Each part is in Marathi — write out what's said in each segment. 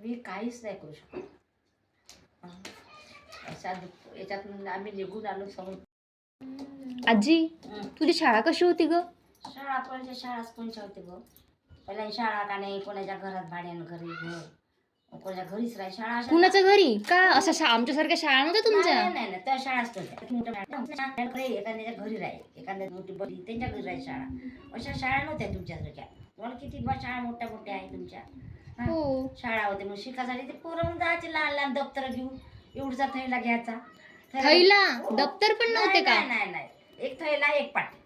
मी काहीच नाही करू शकत. याच्यातून आम्ही निघून आलो समोर. आजी तुझी शाळा कशी होती ग? शाळा कोणाच्या शाळाच कोणच्या होते ग. पहिल्या शाळा का नाही, कोणाच्या घरात भाड्यानं घरी घर, कोणाच्या घरीच राहाय शाळा. कुणाच्या घरी का? असं आमच्यासारख्या शाळा नव्हत्या तुमच्या? नाही नाही नाही, त्या शाळाच होत्या. एखाद्याच्या घरी राहील, एखाद्या मोठी बडी त्यांच्या घरी राहील शाळा. अशा शाळा नव्हत्या तुमच्यासारख्या. तुम्हाला किती शाळा मोठ्या मोठ्या आहे तुमच्या. हो. शाळा होते मग शिकासाठी ते पोरं जायचे लहान लहान दप्तर घेऊन. एवढचा थैला घ्यायचा. थैला दप्तर पण नव्हते का? नाही नाही, एक थैला एक पाटी.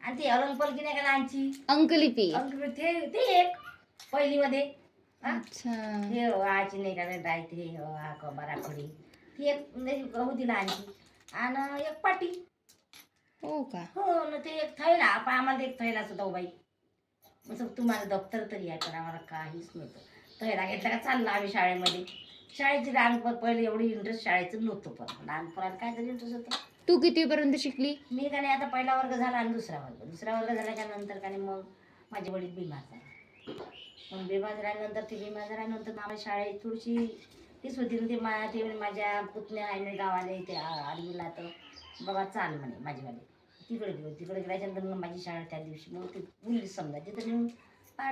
आणि ती अलंपलकी नाही का लहानची अंकलिपी. ते एक पहिलीमध्ये. अच्छा. हे आजी नाही का राहते बराखडी ती एक होती लहानची. आणि एक पाटी. हो का? हो ना, ते एक थैला. आम्हाला एक थैला सुद्धा बाई. मग तुम्हाला दप्तर तरी आहे, पण आम्हाला काहीच नव्हतं. थैला घेतला का चालला आम्ही शाळेमध्ये. शाळेची लहानपण पहिले एवढी इंटरेस्ट शाळेचं नव्हतं, पण लहानपणात काय तरी इंटरेस्ट होतं. तू कितीपर्यंत शिकली? मी का नाही आता पहिला वर्ग झाला आणि दुसरा वर्ग झाल्याच्या नंतर का नाही मग माझे वडील बिमार झाले. मग बिमार झाल्यानंतर आम्हाला शाळेत थोडीशी तीच होती ना. ते माझ्या पुतण्या आहे गावाला ते आडवीला, तर बाबा चाल म्हणे माझीवाले तिकडे गेल्याच्यानंतर मग माझी शाळा त्या दिवशी मग ती बोलली समजा तिथं नेऊन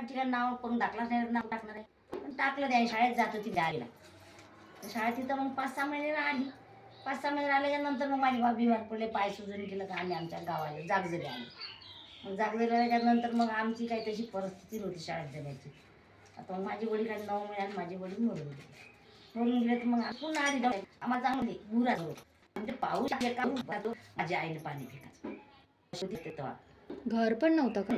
ठिकाण नाव करून टाकला नाही, नाव टाकणार आहे पण टाकलं. त्या शाळेत जात होती गाडीला. शाळेत तिथं मग 5-6 महिने आली. 5-6 महिने आल्याच्यानंतर मग माझे बाबा बिमार पडले, पाय सुजून गेलं का आम्ही आमच्या गावाला जागजरी आलो. मग जागजरी आल्याच्यानंतर मग आमची काही तशी परिस्थिती नव्हती शाळेत जाण्याची. आता मग माझी वडील काही 9 महिन्यात माझे वडील मरून गेले. तर मग पुन्हा आधी आम्हाला चांगलं बुरा झालो. म्हणजे पाऊस माझ्या आईने पाणी फेकायचं. घर पण नव्हतं का?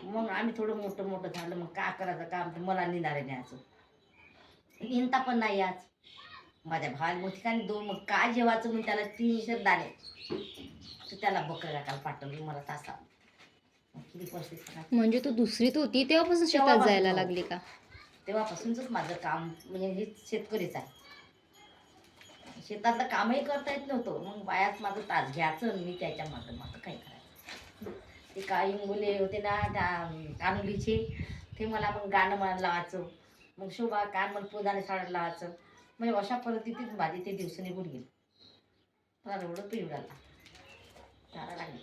मग आम्ही थोडं मोठं झालं. मग काय करायचं काम, मला निनारे न्यायचं. निंता पण नाही आज माझ्या भाल ठिकाणी 2 मग काय जेवायचं. मी त्याला 3 शब्द आले तर त्याला बकऱ्या काल पाठवली मला तासा. किती परिस्थिती. म्हणजे तू दुसरीत होती तेव्हापासून शेतात जायला लागली का? तेव्हापासूनच माझं काम म्हणजे हे शेतकरीच आहे. शेतातलं कामही करता येत नव्हतं. मग बायाच माझं तास घ्यायचं, मी त्याच्या मागं काय करायचं. ते काही मुले होते ना त्या कानुलीचे, ते मला मग गाणं म्हणायला लावायचं. मग शोभा कान मला पोदाने साडायला लावायचं. म्हणजे अशा परिस्थितीत माझी ते दिवस निघून गेले. मला एवढं पिवळाला लागली.